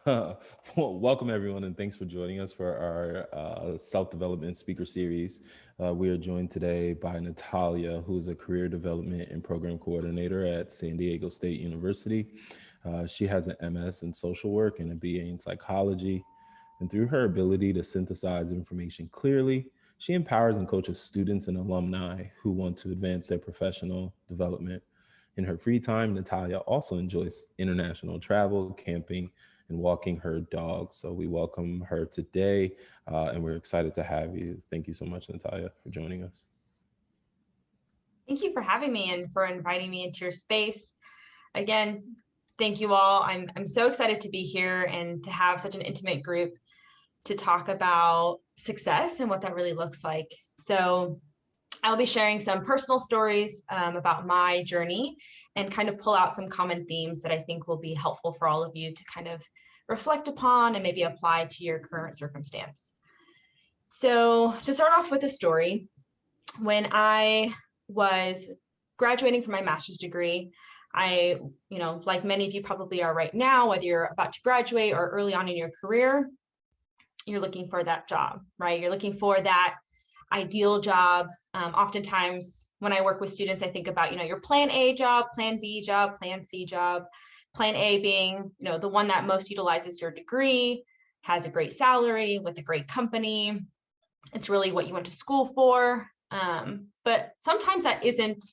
Well, welcome everyone, and thanks for joining us for our self-development speaker series. We are joined today by Natalia, who is a career development and program coordinator at San Diego State University. She has an MS in social work and a BA in psychology. And through her ability to synthesize information clearly, she empowers and coaches students and alumni who want to advance their professional development. In her free time, Natalia also enjoys international travel, camping, and walking her dog. So we welcome her today, and we're excited to have you. Thank you so much, Natalia, for joining us. Thank you for having me and for inviting me into your space. Again, thank you all. I'm so excited to be here and to have such an intimate group to talk about success and what that really looks like. So I'll be sharing some personal stories about my journey and kind of pull out some common themes that I think will be helpful for all of you to kind of reflect upon and maybe apply to your current circumstance. So to start off with a story, when I was graduating from my master's degree, I, like many of you probably are right now, whether you're about to graduate or early on in your career, you're looking for that job, right? You're looking for that ideal job. Oftentimes when I work with students, I think about, your plan A job, plan B job, plan C job. Plan A being, the one that most utilizes your degree, has a great salary with a great company. It's really what you went to school for. But sometimes that isn't,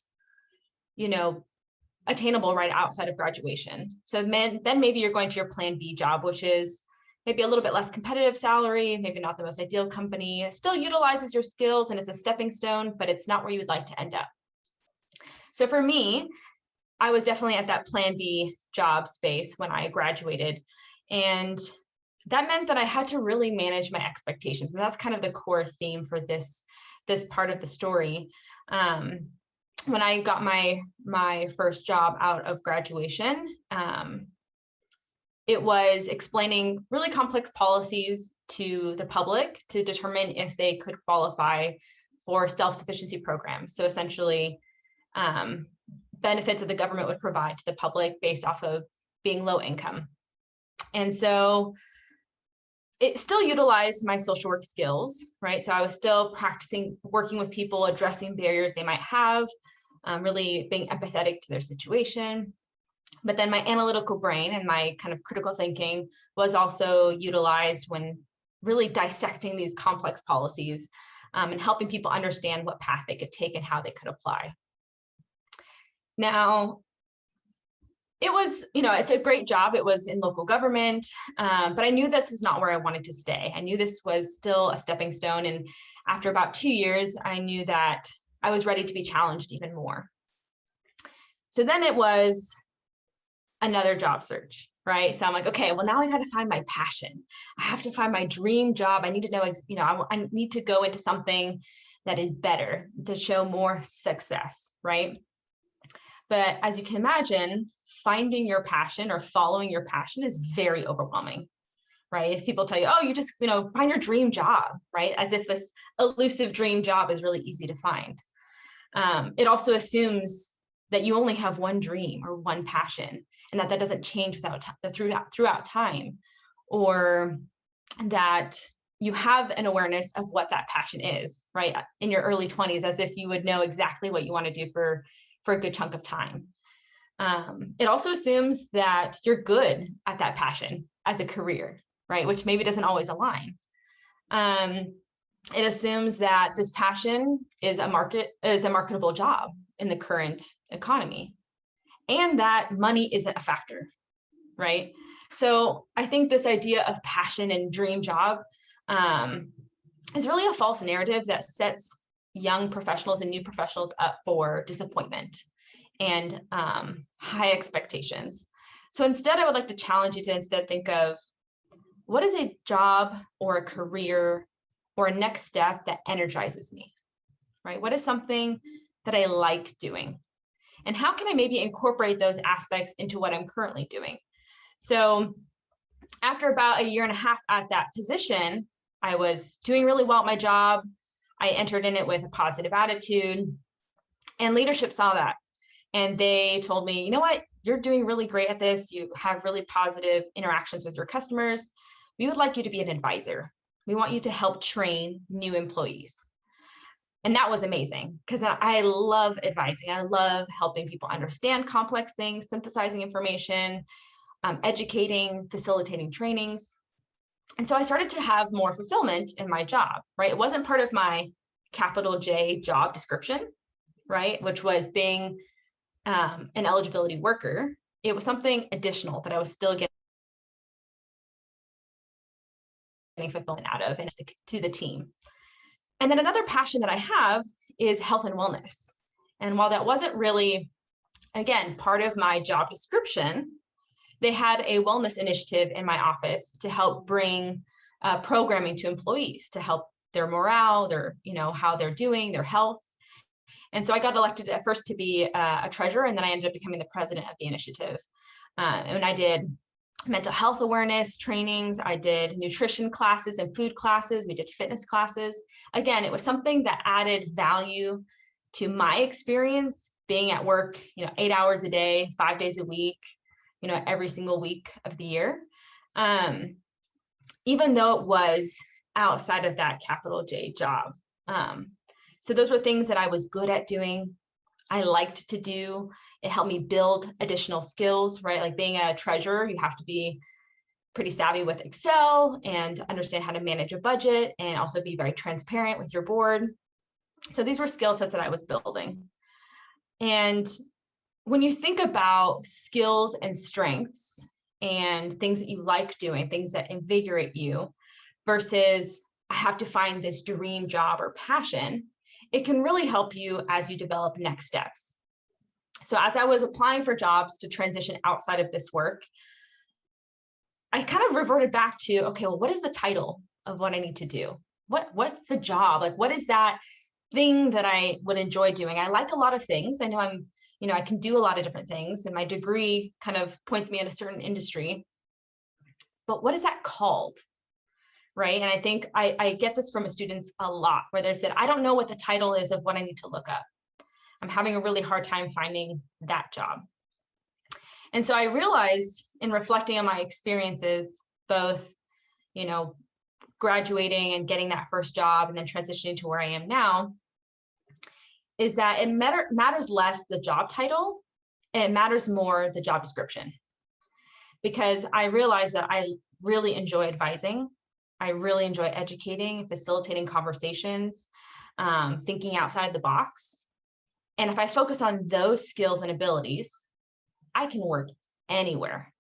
attainable right outside of graduation. So then maybe you're going to your plan B job, which is maybe a little bit less competitive salary, maybe not the most ideal company. It still utilizes your skills and it's a stepping stone, but it's not where you would like to end up. So for me, I was definitely at that plan B job space when I graduated. And that meant that I had to really manage my expectations. And that's kind of the core theme for this part of the story. When I got my first job out of graduation, it was explaining really complex policies to the public to determine if they could qualify for self-sufficiency programs. So essentially, benefits that the government would provide to the public based off of being low income. And so it still utilized my social work skills, right? So I was still practicing working with people, addressing barriers they might have, really being empathetic to their situation. But then my analytical brain and my kind of critical thinking was also utilized when really dissecting these complex policies and helping people understand what path they could take and how they could apply. Now, it was, it's a great job. It was in local government, but I knew this is not where I wanted to stay. I knew this was still a stepping stone. And after about 2 years, I knew that I was ready to be challenged even more. So then it was another job search, right? So I'm like, okay, well, now I got to find my passion. I have to find my dream job. I need to know, I need to go into something that is better to show more success, right? But as you can imagine, finding your passion or following your passion is very overwhelming, right? If people tell you, oh, you just, find your dream job, right? As if this elusive dream job is really easy to find. It also assumes that you only have one dream or one passion, and that doesn't change throughout time, or that you have an awareness of what that passion is, right? In your early 20s, as if you would know exactly what you want to do for a good chunk of time. It also assumes that you're good at that passion as a career, right? Which maybe doesn't always align. It assumes that this passion is a marketable job in the current economy, and that money isn't a factor, right? So I think this idea of passion and dream job is really a false narrative that sets young professionals and new professionals up for disappointment and high expectations. So instead, I would like to challenge you to instead think of, what is a job or a career or a next step that energizes me, right? What is something that I like doing? And how can I maybe incorporate those aspects into what I'm currently doing? So after about 1.5 years at that position, I was doing really well at my job. I entered in it with a positive attitude, and leadership saw that. And they told me, you know what, you're doing really great at this. You have really positive interactions with your customers. We would like you to be an advisor. We want you to help train new employees. And that was amazing because I love advising. I love helping people understand complex things, synthesizing information, educating, facilitating trainings. And so I started to have more fulfillment in my job, right? It wasn't part of my capital J job description, right? Which was being an eligibility worker. It was something additional that I was still getting fulfillment out of and to the team. And then another passion that I have is health and wellness. And while that wasn't really, again, part of my job description, they had a wellness initiative in my office to help bring programming to employees to help their morale, their, how they're doing, their health. And so I got elected at first to be a treasurer, and then I ended up becoming the president of the initiative. And I did mental health awareness trainings. I did nutrition classes and food classes. We did fitness classes. Again, it was something that added value to my experience being at work, 8 hours a day, 5 days a week, every single week of the year. Even though it was outside of that capital J job. So those were things that I was good at doing. I liked to do. It helped me build additional skills, right? Like being a treasurer, you have to be pretty savvy with Excel and understand how to manage a budget and also be very transparent with your board. So these were skill sets that I was building. And when you think about skills and strengths and things that you like doing, things that invigorate you versus I have to find this dream job or passion, it can really help you as you develop next steps. So as I was applying for jobs to transition outside of this work, I kind of reverted back to, okay, well, what is the title of what I need to do? What's the job? Like, what is that thing that I would enjoy doing? I like a lot of things. I know I can do a lot of different things, and my degree kind of points me in a certain industry, but what is that called? Right. And I think I get this from students a lot where they said, I don't know what the title is of what I need to look up. I'm having a really hard time finding that job. And so I realized in reflecting on my experiences, both, graduating and getting that first job and then transitioning to where I am now, is that it matters less the job title, and it matters more the job description. Because I realized that I really enjoy advising. I really enjoy educating, facilitating conversations, thinking outside the box. And if I focus on those skills and abilities, I can work anywhere,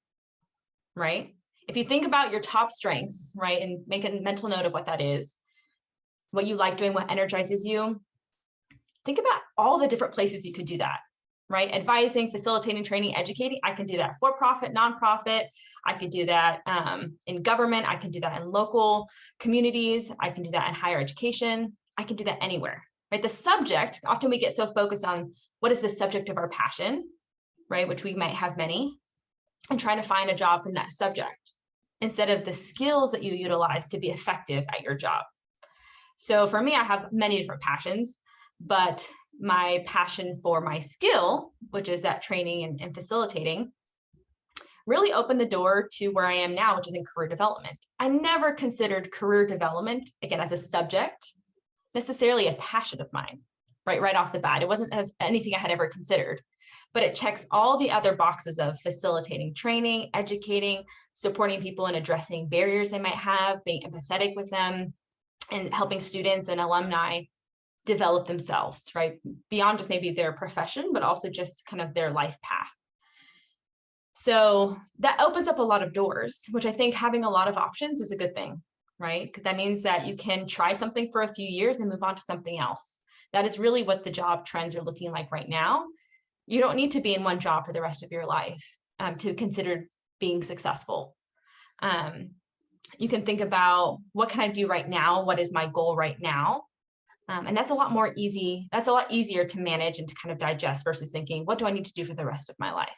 right? If you think about your top strengths, right, and make a mental note of what that is, what you like doing, what energizes you, think about all the different places you could do that, right? Advising, facilitating, training, educating. I can do that for-profit, nonprofit. I could do that in government. I can do that in local communities. I can do that in higher education. I can do that anywhere, right? The subject, often we get so focused on what is the subject of our passion, right? Which we might have many, and trying to find a job from that subject instead of the skills that you utilize to be effective at your job. So for me, I have many different passions, but my passion for my skill, which is that training and facilitating, really opened the door to where I am now, which is in career development. I never considered career development, again, as a subject, necessarily a passion of mine, right off the bat. It wasn't anything I had ever considered, but it checks all the other boxes of facilitating training, educating, supporting people and addressing barriers they might have, being empathetic with them, and helping students and alumni develop themselves, right? Beyond just maybe their profession, but also just kind of their life path. So that opens up a lot of doors, which I think having a lot of options is a good thing, right? Because that means that you can try something for a few years and move on to something else. That is really what the job trends are looking like right now. You don't need to be in one job for the rest of your life to consider being successful. You can think about, what can I do right now? What is my goal right now? And that's a lot more easy. That's a lot easier to manage and to kind of digest versus thinking, what do I need to do for the rest of my life?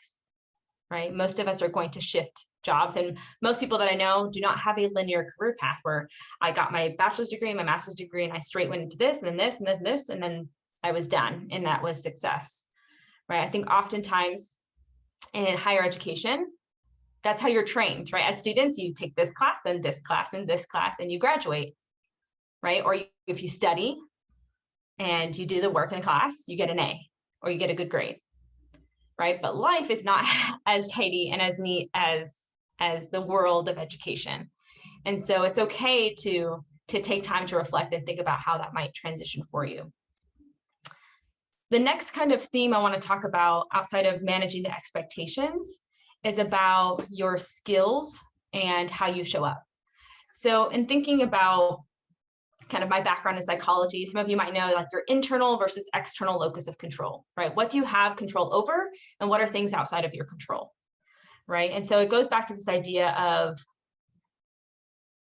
Right? Most of us are going to shift jobs, and most people that I know do not have a linear career path where I got my bachelor's degree, my master's degree, and I straight went into this and then this and then this, and then I was done, and that was success. right? I think oftentimes in higher education, that's how you're trained, right? As students, you take this class, then this class, and this class, and you graduate, right? Or if you study and you do the work in class, you get an A or you get a good grade, right? But life is not as tidy and as neat as the world of education. And so it's okay to take time to reflect and think about how that might transition for you. The next kind of theme I want to talk about outside of managing the expectations is about your skills and how you show up. So in thinking about kind of my background in psychology, some of you might know like your internal versus external locus of control, right? What do you have control over and what are things outside of your control, right? And so it goes back to this idea of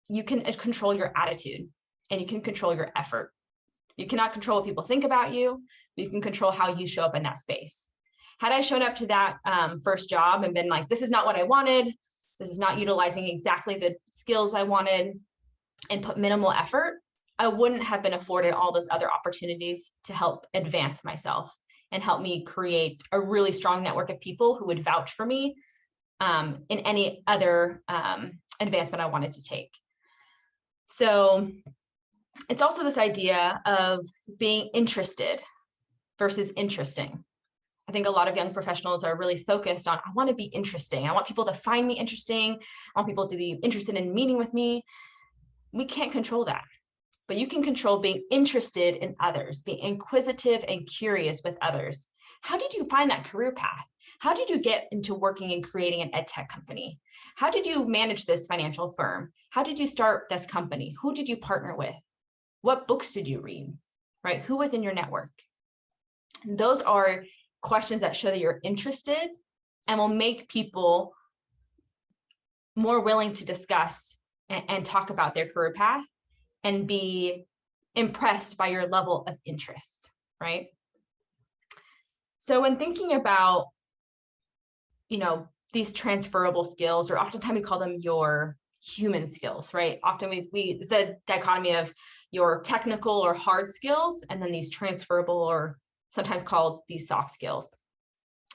you can control your attitude and you can control your effort. You cannot control what people think about you, but you can control how you show up in that space. Had I shown up to that first job and been like, this is not what I wanted, this is not utilizing exactly the skills I wanted, and put minimal effort, I wouldn't have been afforded all those other opportunities to help advance myself and help me create a really strong network of people who would vouch for me in any other advancement I wanted to take. So it's also this idea of being interested versus interesting. I think a lot of young professionals are really focused on, I want to be interesting. I want people to find me interesting. I want people to be interested in meeting with me. We can't control that, but you can control being interested in others, being inquisitive and curious with others. How did you find that career path? How did you get into working and creating an ed tech company? How did you manage this financial firm? How did you start this company? Who did you partner with? What books did you read, right? Who was in your network? And those are questions that show that you're interested and will make people more willing to discuss and talk about their career path and be impressed by your level of interest, right? So when thinking about, these transferable skills, or oftentimes we call them your human skills, right? Often it's a dichotomy of your technical or hard skills, and then these transferable, or sometimes called these soft skills.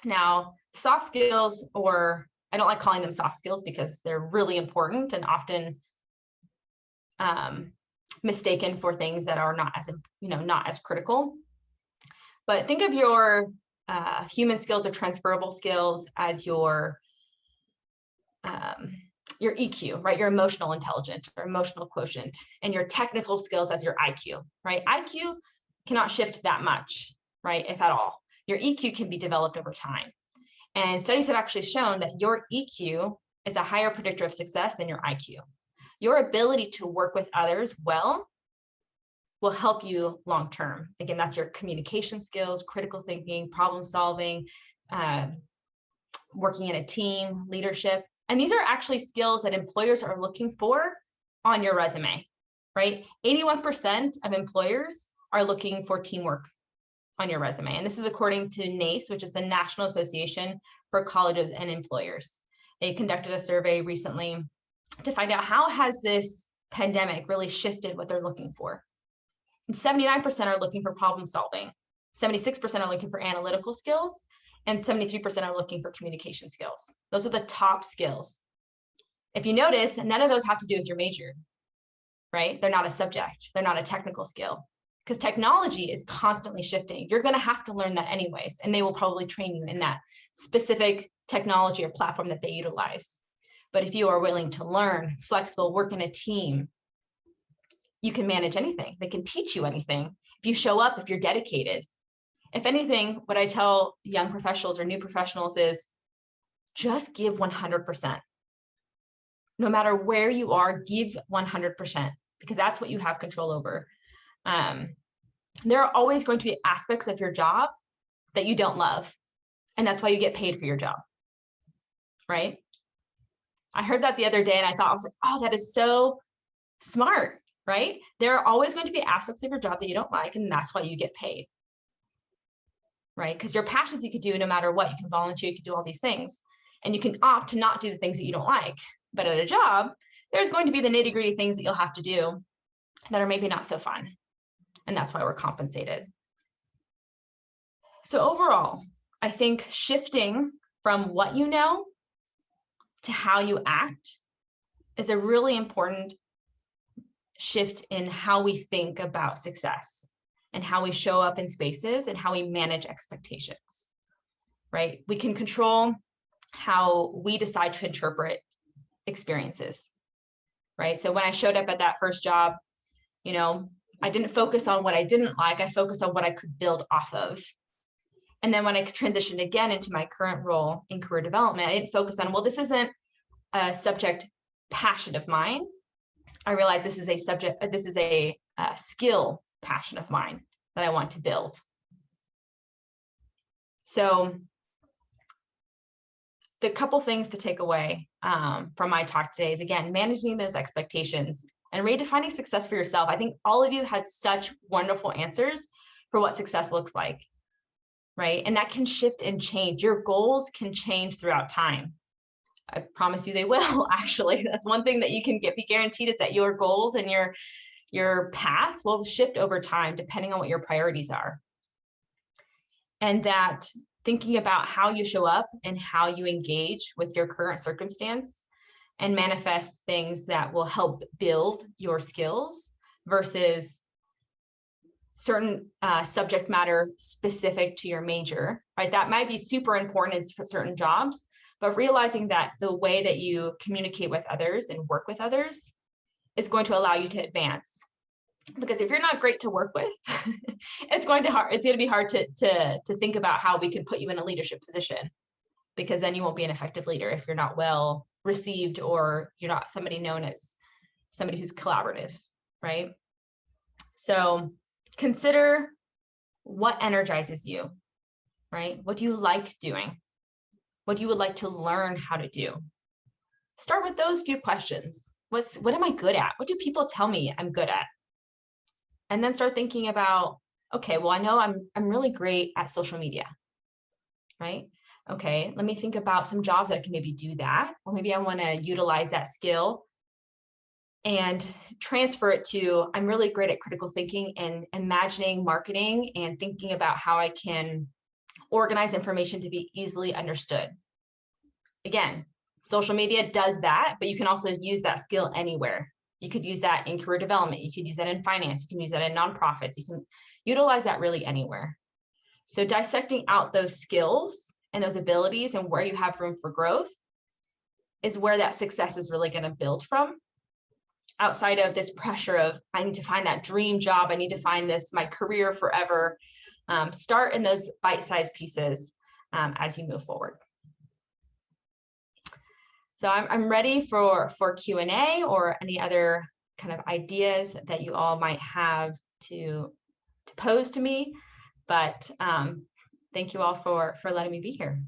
Now, soft skills, or I don't like calling them soft skills because they're really important and often mistaken for things that are not as critical. But think of your human skills or transferable skills as your EQ, right? Your emotional intelligence or emotional quotient, and your technical skills as your IQ, right? IQ cannot shift that much, right? If at all. Your EQ can be developed over time. And studies have actually shown that your EQ is a higher predictor of success than your IQ. Your ability to work with others well will help you long-term. Again, that's your communication skills, critical thinking, problem solving, working in a team, leadership. And these are actually skills that employers are looking for on your resume, right? 81% of employers are looking for teamwork on your resume. And this is according to NACE, which is the National Association for Colleges and Employers. They conducted a survey recently to find out how has this pandemic really shifted what they're looking for. And 79% are looking for problem solving, 76% are looking for analytical skills, and 73% are looking for communication skills. Those are the top skills. If you notice, none of those have to do with your major, right? They're not a subject. They're not a technical skill, because technology is constantly shifting. You're going to have to learn that anyways, and they will probably train you in that specific technology or platform that they utilize. But if you are willing to learn, flexible, work in a team, you can manage anything. They can teach you anything. If you show up, if you're dedicated. If anything, what I tell young professionals or new professionals is just give 100%. No matter where you are, give 100%, because that's what you have control over. There are always going to be aspects of your job that you don't love, and that's why you get paid for your job, right? I heard that the other day and I was like, oh, that is so smart, right? There are always going to be aspects of your job that you don't like, and that's why you get paid, right? Because your passions you could do no matter what. You can volunteer, you can do all these things, and you can opt to not do the things that you don't like. But at a job, there's going to be the nitty-gritty things that you'll have to do that are maybe not so fun. And that's why we're compensated. So overall, I think shifting from what you know to how you act is a really important shift in how we think about success and how we show up in spaces and how we manage expectations, right? We can control how we decide to interpret experiences, right? So when I showed up at that first job, you know, I didn't focus on what I didn't like, I focused on what I could build off of. And then when I transitioned again into my current role in career development, I didn't focus on, well, this isn't a subject passion of mine. I realized this is a skill passion of mine that I want to build. So the couple things to take away from my talk today is, again, managing those expectations and redefining success for yourself. I think all of you had such wonderful answers for what success looks like, right? And that can shift and change. Your goals can change throughout time. I promise you they will, actually. That's one thing that you can be guaranteed, is that your goals and your path will shift over time depending on what your priorities are. And that thinking about how you show up and how you engage with your current circumstance and manifest things that will help build your skills versus certain subject matter specific to your major, right? That might be super important for certain jobs, but realizing that the way that you communicate with others and work with others is going to allow you to advance. Because if you're not great to work with, it's going to be hard to think about how we can put you in a leadership position, because then you won't be an effective leader if you're not well received or you're not somebody known as somebody who's collaborative, right? So consider what energizes you, right? What do you like doing? What you would like to learn how to do? Start with those few questions. What am I good at? What do people tell me I'm good at? And then start thinking about, okay, well, I know I'm really great at social media, right? Okay, let me think about some jobs that can maybe do that, or maybe I want to utilize that skill and transfer it to, I'm really great at critical thinking and imagining marketing and thinking about how I can organize information to be easily understood. Again, social media does that, but you can also use that skill anywhere. You could use that in career development. You could use that in finance. You can use that in nonprofits. You can utilize that really anywhere. So dissecting out those skills and those abilities and where you have room for growth is where that success is really going to build from, outside of this pressure of, I need to find that dream job. I need to find my career forever. Start in those bite-sized pieces as you move forward. So I'm ready for Q&A or any other kind of ideas that you all might have to pose to me. But thank you all for letting me be here.